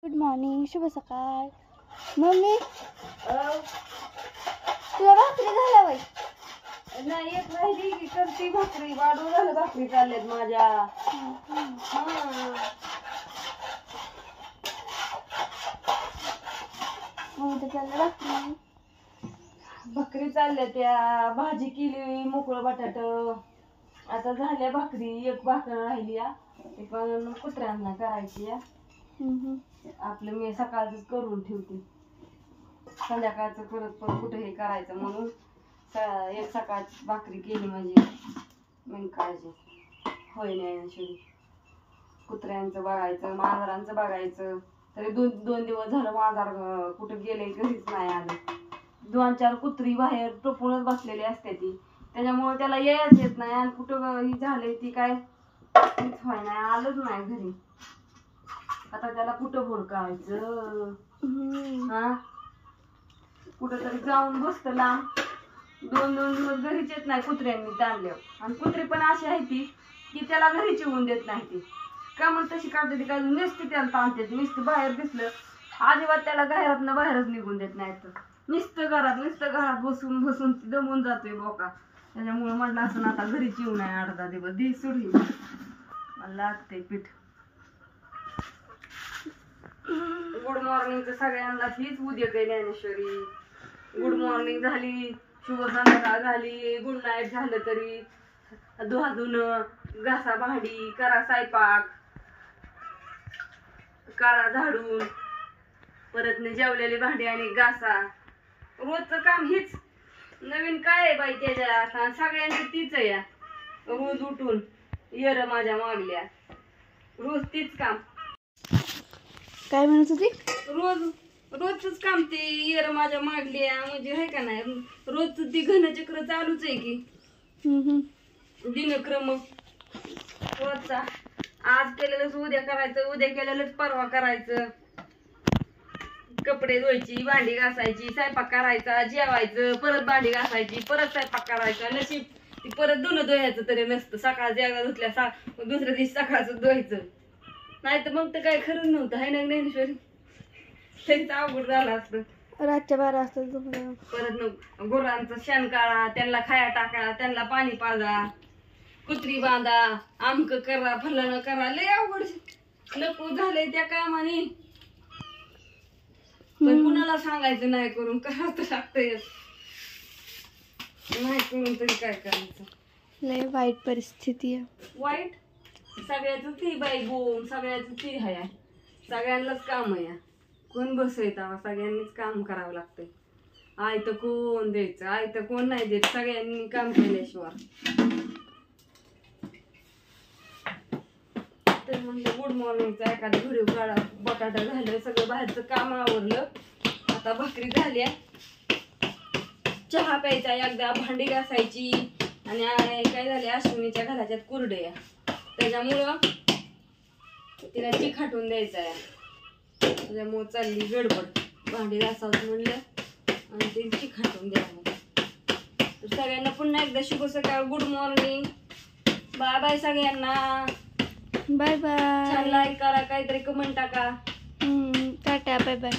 Good morning, शुभ सकाळ. Mummy तुला भाकरी झाल्या बाई? नाही येत राहिली की करती भाकरी. वाढू झालं भाकरी चालल्यात माझ्या. भाकरी भाकरी चालल्या त्या. भाजी केली मोकळं बटाट. आता झाल्या भाकरी. एक भाकर राहिली या, ते पण कुत्र्यांना करायची या. आपलं मी सकाळच करून ठेवते, संध्याकाळचं परत पण कुठे हे करायचं म्हणून एक सकाळची भाकरी केली म्हणजे मी काळजी होय नाही. शेळी कुत्र्यांचं बघायचं, मांजरांचं बघायचं. तरी दोन दिवस झालं मांजर कुठं गेले घरीच नाही आलं. 2-4 कुत्री बाहेर टोपूनच बसलेली असते ती, त्याच्यामुळे त्याला यायच येत नाही. आणि कुठं ही झाले ती काय होय नाही, आलंच नाही घरी. आता त्याला कुठं हुडकायचं? हा, कुठं तरी जाऊन बसत लांब. 2 दिवस घरीच येत नाही कुत्र्यांनी ताणल्यावर. आणि कुत्री पण अशी आहे ती की त्याला घरीच येऊन देत नाही. ती का मग तशी काढते ती, काय नुसती त्याला ताणते. नुसतं बाहेर दिसलं अजिबात त्याला घरातनं बाहेरच निघून देत नाही. तर नुसतं घरात बसून बसून दमून जातोय बोका. त्याच्यामुळे म्हटलं असं आता घरीच येऊ नये 8-10 दिवस. दी सुडी मला लागते पीठ. गुड मॉर्निंग सगळ्यांना. हीच उद्या काही ज्ञानेश्वरी. गुड मॉर्निंग झाली, शुभ संध्याकाळ झाली, गुड नाईट झालं तरी धुणं, घासा भांडी, करा स्वयंपाक, काढा झाडून, परत जेवलेली भांडी आणि घासा. रोजचं काम हेच. नवीन काय आहे बाई त्याच्यात? सगळ्यांची तीच आहे या. रोज उठून येर माझ्या मागल्या, रोज तीच काम. काय म्हणत होती? रोजच काम ते येर माझ्या मागल्या म्हणजे आहे का नाही. रोजच ती घनचक्र चालूच आहे की. दिनक्रम रोजचा. आज केलेलंच उद्या करायचं, उद्या केलेलंच परवा करायचं. कपडे धुवायची, भांडी घासायची, स्वयंपाक करायचा, जेवायचं, परत भांडी घासायची, परत स्वयंपाक करायचा. नशीब ती परत धुणं धुवायचं तरी नसतं. सकाळचं एकदा धुतल्या दुसऱ्या दिवशी सकाळचं धुवायचं. नाही तर मग तर काय खरंच नव्हतं आहे ना ज्ञानेश्वरी. त्यांचं अवघड झालं असतं. रातच्या 12 वाजता परत गुरांचं शेण काढा, त्यांना खाया टाका, त्यांना पाणी पाजा, कुत्री बांधा, आमक करा, फलानं करा. लय अवघड नको झालंय त्या कामाने. पण कुणाला सांगायचं नाही करून, करावं तर लागतंय. नाही करून तरी काय करायचं. लय वाईट परिस्थिती आहे. वाईट सगळ्याच ती बाई बोम, सगळ्याच ती आहे. सगळ्यांनाच काम आहे. कोण बसवायचं? सगळ्यांनीच काम करावं लागतंय. आयतं कोण द्यायचं? आयतं कोण नाही देत. सगळ्यांनी काम केल्याशिवाय. तर म्हणलं गुड मॉर्निंगचा एखादा व्हिडिओ काढा. बटाटा झालं, सगळं बाहेरचं काम आवरलं. आता भाकरी झाल्या, चहा प्यायचा एकदा, भांडी घासायची. आणि काय झाले, अश्विनीच्या घराच्यात कुरडया, त्याच्यामुळं तिला चिखाटून द्यायचा आहे. त्याच्यामुळं चालली गडबड. भांडी घासावं म्हणलं आणि ते चिखाटून द्यावं. तर सगळ्यांना पुन्हा एकदा शुभ सकाळ, गुड मॉर्निंग. बाय बाय सगळ्यांना. Bye bye. छान लाईक करा, काहीतरी कमेंट टाका. टाटा, बाय बाय.